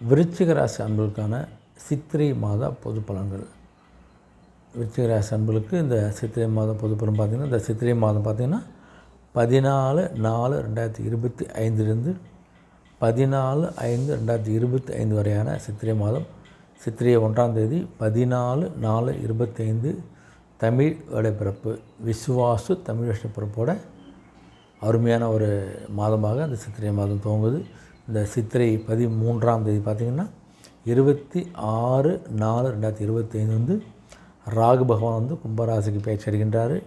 விருச்சிக ராசி அன்பர்களுக்கான சித்திரை மாத பொது பலன்கள். விருச்சிக ராசி அன்பர்களுக்கு இந்த சித்திரை மாத பொது பலன் பார்த்திங்கன்னா, இந்த சித்திரை மாதம் பார்த்திங்கன்னா 14/4/2025 14/5/2025 வரையான சித்திரை மாதம். சித்திரை 1ஆம் தேதி 14/4/25 தமிழ் வருடப்பிறப்பு, விசுவாசு தமிழ் வருஷப்பிறப்போட அருமையான ஒரு மாதமாக அந்த சித்திரை மாதம் துவங்குது. இந்த சித்திரை 13ஆம் தேதி பார்த்திங்கன்னா 26/4/2025 ராகு பகவான் கும்பராசிக்கு பயிற்சி அடைகின்றார்.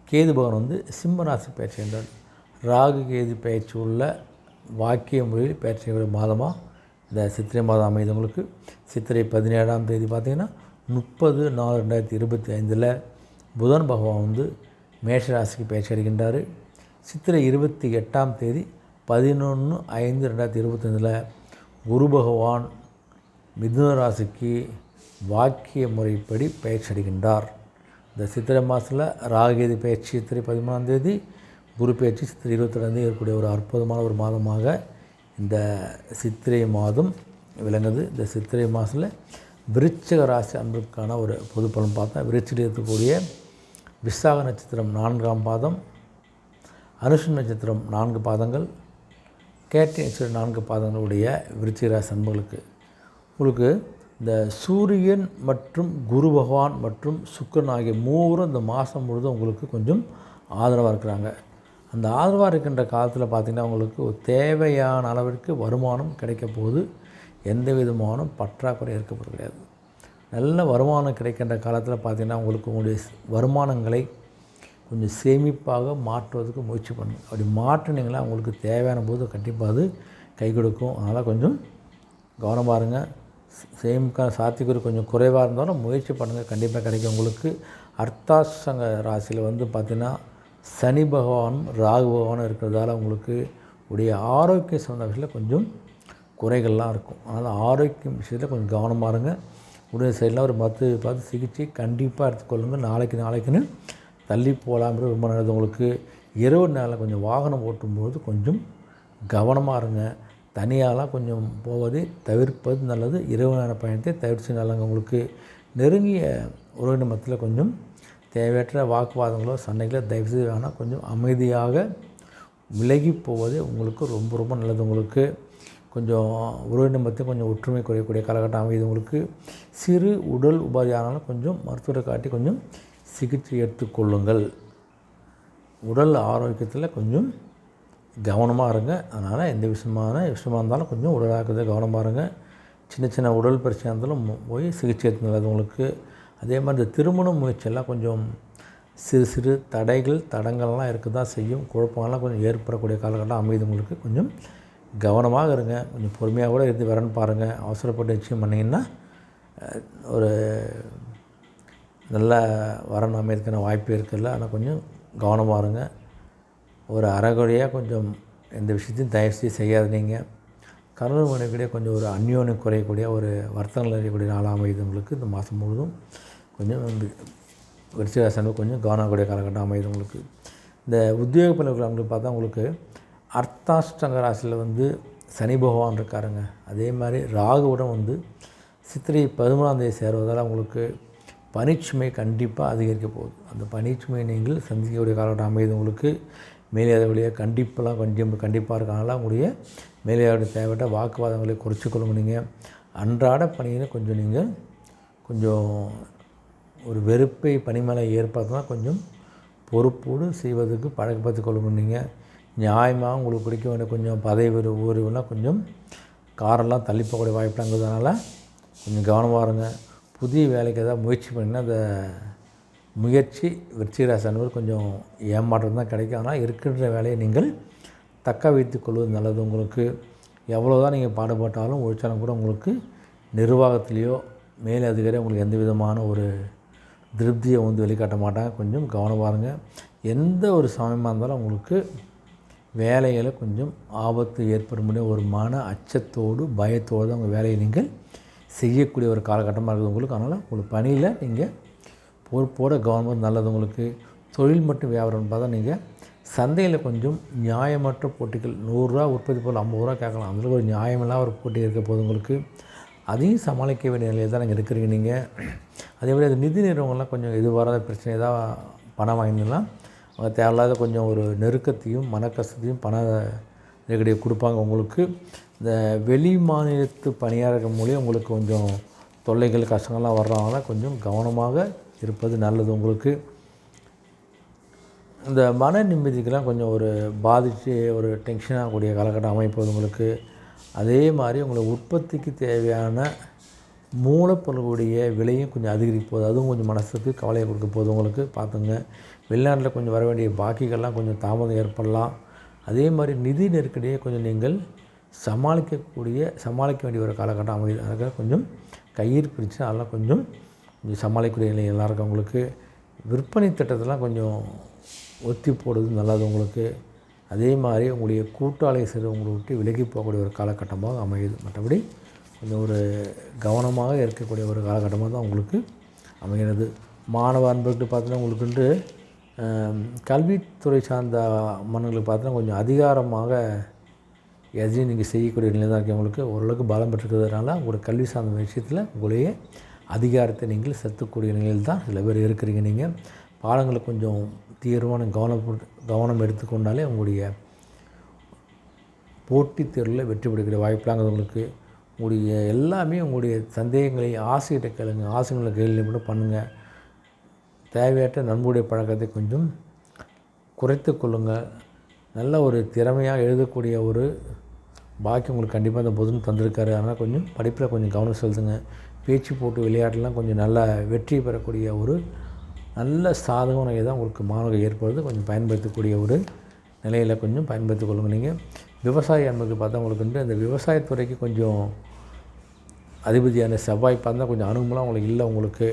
கேது பகவான் சிம்ம ராசிக்கு பயிற்சி அடைகின்றார். ராகு கேது பயிற்சி உள்ள வாக்கிய முறையில் பயிற்சி மாதமாக இந்த சித்திரை மாதம் அமைதவங்களுக்கு. சித்திரை 17ஆம் தேதி பார்த்திங்கன்னா 30/4/2025 புதன் பகவான் மேஷ ராசிக்கு பயிற்சி அடைகின்றார். சித்திரை 28ஆம் தேதி 11/5/2025 குரு பகவான் மிதுன ராசிக்கு வாக்கிய முறைப்படி பயிற்சி அடைகின்றார். இந்த சித்திரை மாதத்தில் ராகுகேது பயிற்சி சித்திரை 13ஆம் தேதி, குரு பயிற்சி சித்திரை 22ஆம் தேதி இருக்கக்கூடிய ஒரு அற்புதமான ஒரு மாதமாக இந்த சித்திரை மாதம் விளங்குது. இந்த சித்திரை மாதத்தில் விருச்சிக ராசி அன்புக்கான ஒரு பொது பலன் பார்த்தா, விருச்சியில் இருக்கக்கூடிய விசாக நட்சத்திரம் 4ஆம் பாதம், அனுஷம் நட்சத்திரம் 4 பாதங்கள், கேட்டை நட்சத்திரம் 4 பாதங்களுடைய விருச்சிக ராசி அன்பர்களுக்கு உங்களுக்கு இந்த சூரியன் மற்றும் குரு பகவான் மற்றும் சுக்கிரன் ஆகிய மூவரும் இந்த மாதம் முழுதும் உங்களுக்கு கொஞ்சம் ஆதரவாக இருக்கிறாங்க. அந்த ஆதரவாக இருக்கின்ற காலத்தில் பார்த்திங்கன்னா உங்களுக்கு ஒரு தேவையான அளவிற்கு வருமானம் கிடைக்க போது, எந்த விதமான பற்றாக்குறை ஏற்படுறது கிடையாது. நல்ல வருமானம் கிடைக்கின்ற காலத்தில் பார்த்திங்கன்னா உங்களுக்கு உங்களுடைய வருமானங்களை கொஞ்சம் சேமிப்பாக மாற்றுவதற்கு முயற்சி பண்ணுங்கள். அப்படி மாற்றினீங்களா உங்களுக்கு தேவையான போது கண்டிப்பாக அது கை கொடுக்கும். அதனால் கொஞ்சம் கவனமாக இருங்க. சேமிக்க சாத்தியக்கூறு கொஞ்சம் குறைவாக இருந்தாலும் முயற்சி பண்ணுங்கள், கண்டிப்பாக கிடைக்கும் உங்களுக்கு. அர்த்தாசங்க ராசியில் பார்த்திங்கன்னா சனி பகவானும் ராகு பகவானும் இருக்கிறதால உங்களுக்கு உடைய ஆரோக்கிய சம்பந்த விஷயத்தில் கொஞ்சம் குறைகள்லாம் இருக்கும். அதனால் ஆரோக்கியம் விஷயத்தில் கொஞ்சம் கவனமாக இருங்க. உடைய சைடில் ஒரு பார்த்து சிகிச்சை கண்டிப்பாக எடுத்துக்கொள்ளுங்கள். நாளைக்குன்னு தள்ளி போகலாம்ன்றது ரொம்ப நல்லது. உங்களுக்கு இரவு நேரம் கொஞ்சம் வாகனம் ஓட்டும்போது கொஞ்சம் கவனமாக இருங்க. தனியாலாம் கொஞ்சம் போவதை தவிர்ப்பது நல்லது. இரவு நேர பயணத்தை தவிர்த்து நல்லங்க. உங்களுக்கு நெருங்கிய உறவினர் மத்தியில் கொஞ்சம் தேவையற்ற வாக்குவாதங்களோ சண்டைகளோ தயவுசெய்து வேணால் கொஞ்சம் அமைதியாக விலகி போவதே உங்களுக்கு ரொம்ப ரொம்ப நல்லது. உங்களுக்கு கொஞ்சம் உறவினர் மத்தியில் கொஞ்சம் ஒற்றுமை குறையக்கூடிய காலகட்டம் அமைது. உங்களுக்கு சிறு உடல் உபாதையானாலும் கொஞ்சம் மருத்துவரை காட்டி கொஞ்சம் சிகிச்சை எடுத்துக்கொள்ளுங்கள். உடல் ஆரோக்கியத்தில் கொஞ்சம் கவனமாக இருங்க. அதனால் எந்த விஷயமாக இருந்தாலும் கொஞ்சம் உடல் ஆரோக்கியத்தில் கவனமாக இருங்க. சின்ன உடல் பிரச்சனை இருந்தாலும் போய் சிகிச்சை எடுத்து நல்லது உங்களுக்கு. அதே மாதிரி இந்த திருமண முயற்சியெல்லாம் கொஞ்சம் சிறு தடங்கள்லாம் இருக்க தான் செய்யும். குழப்பங்கள்லாம் கொஞ்சம் ஏற்படக்கூடிய காலகட்டம் அமைது உங்களுக்கு. கொஞ்சம் கவனமாக இருங்க. கொஞ்சம் பொறுமையாக கூட இருந்து வரன்னு பாருங்கள். அவசரப்பட்டு நிச்சயம் பண்ணிங்கன்னா ஒரு நல்ல வரன் அமையதுக்கான வாய்ப்பு இருக்குல்ல. ஆனால் கொஞ்சம் கவனமாக இருங்க. ஒரு அறகுறையாக கொஞ்சம் எந்த விஷயத்தையும் தயவுசெய்து செய்யாதீங்க. கணவன் மனைவிக்கிடையே கொஞ்சம் ஒரு அந்யோன்யம் குறையக்கூடிய ஒரு வர்த்தகங்கள் அறியக்கூடிய நாளாக அமையுது உங்களுக்கு. இந்த மாதம் முழுவதும் கொஞ்சம் விருச்சிக ராசி கொஞ்சம் கவனக்கூடிய காலகட்டம் அமையுது உங்களுக்கு. இந்த உத்தியோக பணிகள் பார்த்தா உங்களுக்கு அர்த்தாஷ்டங்க ராசியில் சனி பகவான் இருக்காருங்க. அதே மாதிரி ராகுவுடன் சித்திரை 13ஆம் தேதி சேருவதால் உங்களுக்கு பணிச்சுமை கண்டிப்பாக அதிகரிக்க போகுது. அந்த பணிச்சுமை நீங்கள் சந்திக்கக்கூடிய காலகட்டம் அமையுது உங்களுக்கு. மேலேயாதவழியாக கண்டிப்பாக இருக்கனால உங்களுடைய மேலேயாவுடைய தேவைப்பட்ட வாக்குவாதங்களை குறைச்சிக்கொள்ளுங்க. நீங்கள் அன்றாட பணியில் கொஞ்சம் நீங்கள் கொஞ்சம் ஒரு வெறுப்பை பணி மேலே ஏற்படுத்தினா கொஞ்சம் பொறுப்போடு செய்வதற்கு பழக்கப்படுத்தி கொள்ளுங்க. நீங்கள் நியாயமாக உங்களுக்கு பிடிக்க வேண்டிய கொஞ்சம் பதவி ஊர்வெல்லாம் கொஞ்சம் காரெல்லாம் தள்ளி போகக்கூடிய வாய்ப்புங்கிறதுனால கொஞ்சம் கவனமாக இருங்க. புதிய வேலைக்கு ஏதாவது முயற்சி பண்ணிங்கன்னா அந்த முயற்சி விருச்சிக ராசி அன்பர்கள் கொஞ்சம் ஏமாற்றம் தான் கிடைக்கும். ஆனால் இருக்கின்ற வேலையை நீங்கள் தக்க வைத்து கொள்வது நல்லது. உங்களுக்கு எவ்வளோ தான் நீங்கள் பாடுபட்டாலும் உழைச்சாலும் கூட உங்களுக்கு நிர்வாகத்திலேயோ மேலே அதிகாரி உங்களுக்கு எந்த விதமான ஒரு திருப்தியை வெளிக்காட்ட மாட்டாங்க. கொஞ்சம் கவனமாக இருங்க. எந்த ஒரு சமயமாக இருந்தாலும் உங்களுக்கு வேலைகளை கொஞ்சம் ஆபத்து ஏற்படும் முடியும் ஒரு மன அச்சத்தோடு பயத்தோடு தான் உங்கள் வேலையை நீங்கள் செய்யக்கூடிய ஒரு காலகட்டமாக இருக்குது உங்களுக்கு. அதனால் உங்களுக்கு பணியில் நீங்கள் பொறுப்போட கவர்மெண்ட் நல்லது. உங்களுக்கு தொழில் மற்றும் வியாபாரம் பார்த்தா நீங்கள் சந்தையில் கொஞ்சம் நியாயமற்ற போட்டிகள், ரூ. 100 உற்பத்தி பொருள் ரூ. 50 கேட்கலாம். அதில் ஒரு நியாயமில்லாத ஒரு போட்டி இருக்க போது உங்களுக்கு. அதையும் சமாளிக்க வேண்டிய நிலையில் தான் நீங்கள் இருக்கிறீங்க நீங்கள். அதேமாதிரி அது நிதி நிறுவனங்கள்லாம் கொஞ்சம் எதிர்பாராத பிரச்சனை ஏதாவது பணம் வாங்கினா அவங்க தேவையில்லாத கொஞ்சம் ஒரு நெருக்கத்தையும் மனக்கஷ்டத்தையும் பண நெருக்கடியை கொடுப்பாங்க உங்களுக்கு. இந்த வெளி மாநிலத்து பணியாளர்கள் மூலியம் உங்களுக்கு கொஞ்சம் தொல்லைகள் கஷ்டங்கள்லாம் வர்றதுனால கொஞ்சம் கவனமாக இருப்பது நல்லது உங்களுக்கு. இந்த மன நிம்மதிக்கெல்லாம் கொஞ்சம் ஒரு பாதித்து ஒரு டென்ஷனாகக்கூடிய காலகட்டம் அமைப்பது உங்களுக்கு. அதே மாதிரி உங்களுக்கு உற்பத்திக்கு தேவையான மூலப்பொருளுடைய விலையும் கொஞ்சம் அதிகரிப்போது, அதுவும் கொஞ்சம் மனசுக்கு கவலையை கொடுக்க போகுது உங்களுக்கு. பார்த்துங்க. வெளிநாட்டில் கொஞ்சம் வர வேண்டிய பாக்கிகள்லாம் கொஞ்சம் தாமதம் ஏற்படலாம். அதே மாதிரி நிதி நெருக்கடியை கொஞ்சம் நீங்கள் சமாளிக்க வேண்டிய ஒரு காலகட்டம் அமைது. அதுக்காக கொஞ்சம் கயிறு பிடிச்சு அதெல்லாம் கொஞ்சம் சமாளிக்கக்கூடிய நிலை எல்லாருக்கும் உங்களுக்கு. விற்பனை திட்டத்தெல்லாம் கொஞ்சம் ஒத்தி போடுறது நல்லது உங்களுக்கு. அதே மாதிரி உங்களுடைய கூட்டாளி சிறு உங்களை விட்டு விலகி போகக்கூடிய ஒரு காலகட்டமாக அமையுது. மற்றபடி கொஞ்சம் ஒரு கவனமாக இருக்கக்கூடிய ஒரு காலகட்டமாக தான் உங்களுக்கு அமைகிறது. மாணவ அன்பர்களுக்கு பார்த்தீங்கன்னா உங்களுக்கு கல்வித்துறை சார்ந்த மன்னர்களுக்கு பார்த்தீங்கன்னா கொஞ்சம் அதிகாரமாக எதையும் நீங்கள் செய்யக்கூடிய நிலை தான் இருக்குது. உங்களுக்கு ஓரளவுக்கு பலம் பெற்றுக்கிறதுனால உங்களோட கல்வி சார்ந்த விஷயத்தில் உங்களுடைய அதிகாரத்தை நீங்கள் செலுத்தக்கூடிய நிலையில் தான் சில பேர் இருக்கிறீங்க. நீங்கள் பாடங்களை கொஞ்சம் தீவிரமான கவனம் எடுத்துக்கொண்டாலே உங்களுடைய போட்டித் தேர்வில் வெற்றி பெறக்கூடிய வாய்ப்புலாங்கிறது உங்களுக்கு. உங்களுடைய எல்லாமே உங்களுடைய சந்தேகங்களை ஆசைகிட்ட கேளுங்க. ஆசைகளை கேள்வி மட்டும் பண்ணுங்கள். தேவையற்ற நண்புடைய பழக்கத்தை கொஞ்சம் குறைத்து கொள்ளுங்கள். நல்ல ஒரு திறமையாக எழுதக்கூடிய ஒரு பாக்கி உங்களுக்கு கண்டிப்பாக அந்த புதன் தந்திருக்காரு. அதனால் கொஞ்சம் படிப்பில் கொஞ்சம் கவனம் செலுத்துங்க. பேச்சு போட்டு விளையாட்டுலாம் கொஞ்சம் நல்லா வெற்றி பெறக்கூடிய ஒரு நல்ல சாதகமான நிலை தான் உங்களுக்கு மாணவர்கள் ஏற்படுது. கொஞ்சம் பயன்படுத்தக்கூடிய ஒரு நிலையில் கொஞ்சம் பயன்படுத்திக் கொள்ளுங்கள். நீங்கள் விவசாய அன்புக்கு பார்த்தா உங்களுக்கு இந்த விவசாயத்துறைக்கு கொஞ்சம் அதிபதியான செவ்வாய் பார்த்தா கொஞ்சம் அணுகுமெல்லாம் உங்களுக்கு இல்லை. உங்களுக்கு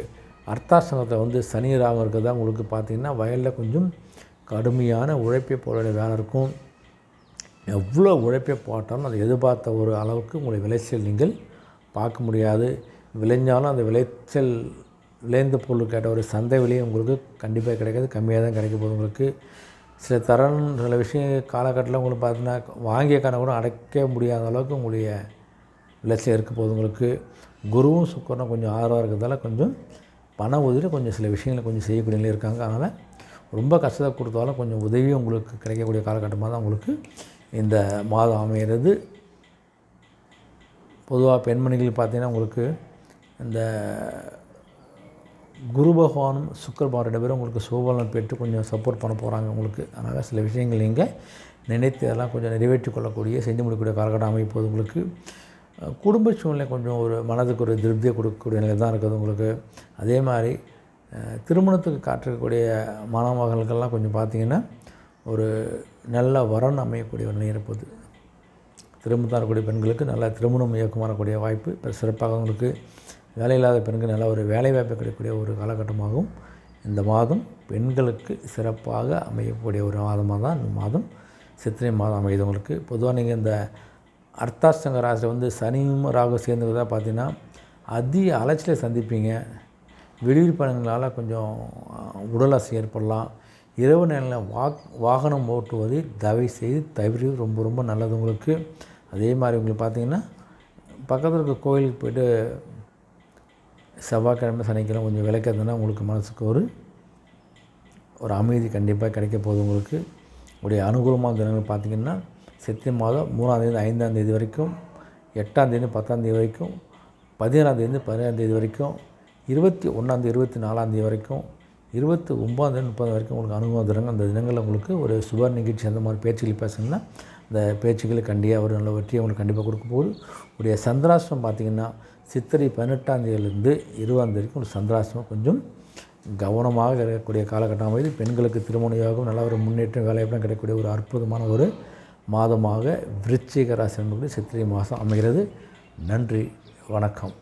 அர்த்தாசனத்தை சனி ராகம் இருக்கிறதா உங்களுக்கு பார்த்திங்கன்னா வயலில் கொஞ்சம் கடுமையான உழைப்பை போட வேண்டிய வேலை இருக்கும். எவ்வளோ உழைப்பை போட்டாலும் அதை எதிர்பார்த்த ஒரு அளவுக்கு உங்களுடைய விளைச்சல் நீங்கள் பார்க்க முடியாது. விளைஞ்சாலும் அந்த விளைந்த பொருள் கேட்ட ஒரு சந்தை விலையும் உங்களுக்கு கண்டிப்பாக கிடைக்காது. கம்மியாக தான் கிடைக்க போகுது உங்களுக்கு. சில விஷயம் காலகட்டத்தில் உங்களுக்கு பார்த்தீங்கன்னா வாங்கிய கடனை கூட அடைக்க முடியாத அளவுக்கு உங்களுடைய விளைச்சல் இருக்க போகுது உங்களுக்கு. குருவும் சுக்கரனும் கொஞ்சம் ஆதரவாக இருக்கிறதால கொஞ்சம் பண உதவி கொஞ்சம் சில விஷயங்களை கொஞ்சம் செய்யக்கூடிய நிலையில் இருக்காங்க. அதனால் ரொம்ப கஷ்டத்தை கொடுத்தாலும் கொஞ்சம் உதவியும் உங்களுக்கு கிடைக்கக்கூடிய காலகட்டமாக தான் உங்களுக்கு இந்த மாதம் அமைகிறது. பொதுவாக பெண்மணிகள் பார்த்திங்கன்னா உங்களுக்கு இந்த குரு பகவானும் சுக்கர பகவான் 2 பேரும் உங்களுக்கு சுபபலன் பெற்று கொஞ்சம் சப்போர்ட் பண்ண போகிறாங்க உங்களுக்கு. அதனால் சில விஷயங்கள் நீங்கள் நினைத்து அதெல்லாம் கொஞ்சம் நிறைவேற்றி கொள்ளக்கூடிய செஞ்சு முடிக்கக்கூடிய காலகட்டம் அமைப்போது உங்களுக்கு. குடும்ப சூழ்நிலை கொஞ்சம் ஒரு மனதுக்கு ஒரு திருப்தியை கொடுக்கக்கூடிய நிலை தான் இருக்குது உங்களுக்கு. அதே மாதிரி திருமணத்துக்கு காட்டிருக்கக்கூடிய மணமகளுக்கெல்லாம் கொஞ்சம் பார்த்திங்கன்னா ஒரு நல்ல வரன் அமையக்கூடிய ஒரு நிலை இருப்பது. திருமணம் இருக்கக்கூடிய பெண்களுக்கு நல்ல திருமணம் இயக்கம் வரக்கூடிய வாய்ப்பு இப்போ சிறப்பாக உங்களுக்கு. வேலையில்லாத பெண்கள் நல்ல ஒரு வேலைவாய்ப்பு கிடைக்கக்கூடிய ஒரு காலகட்டமாகவும் இந்த மாதம் பெண்களுக்கு சிறப்பாக அமையக்கூடிய ஒரு மாதமாக தான் இந்த மாதம் சித்திரை மாதம் அமையுது உங்களுக்கு. பொதுவாக நீங்கள் இந்த அர்த்தாஷ்டங்க ராசியில் சனியும் ராகு சேர்ந்துக்கிறதா பார்த்தீங்கன்னா அதிக அலைச்சலை சந்திப்பீங்க. வெளியூர் பயணங்களால் கொஞ்சம் உடல் அசை ஏற்படலாம். இரவு நேரங்களில் வாகனம் ஓட்டுவதை தவிர்த்து ரொம்ப ரொம்ப நல்லது உங்களுக்கு. அதே மாதிரி உங்களுக்கு பார்த்திங்கன்னா பக்கத்தில் இருக்க கோயிலுக்கு போய்ட்டு செவ்வாய்க்கிழமை சனிக்கிழமை கொஞ்சம் விளக்கிறதுனா உங்களுக்கு மனசுக்கு ஒரு அமைதி கண்டிப்பாக கிடைக்க போகுது உங்களுக்கு. உடைய அனுகூலமான தினங்கள் பார்த்திங்கன்னா சித்திரை மாதம் 3ஆம் தேதி 5ஆம் தேதி வரைக்கும், 8ஆம் தேதி 10ஆம் தேதி வரைக்கும், 17ஆம் தேதி 17ஆம் தேதி வரைக்கும், 21ஆம் தேதி 24ஆம் தேதி வரைக்கும், 29ஆம் தேதி 30 வரைக்கும் உங்களுக்கு அனுகூல தினங்கள். அந்த தினங்களில் உங்களுக்கு ஒரு சுப நிகழ்ச்சி அந்த மாதிரி பேச்சுகள் பேசுங்கன்னா அந்த பேச்சுக்கள் கண்டிப்பாக ஒரு நல்ல வெற்றியை உங்களுக்கு கண்டிப்பாக கொடுக்க போகுது. உடைய சந்திராஷ்டிரம் பார்த்திங்கன்னா சித்திரை 18ஆம் தேதியிலேருந்து 20ஆம் தேதிக்கு ஒரு சந்திராஷ்டிரம் கொஞ்சம் கவனமாக இருக்கக்கூடிய காலகட்டம் அமைது. பெண்களுக்கு திருமண யோகம் நல்ல ஒரு முன்னேற்றம் வேலையெல்லாம் கிடைக்கக்கூடிய ஒரு அற்புதமான ஒரு மாதமாக விருச்சிக ராசி என்பது சித்திரை மாதம் அமைகிறது. நன்றி, வணக்கம்.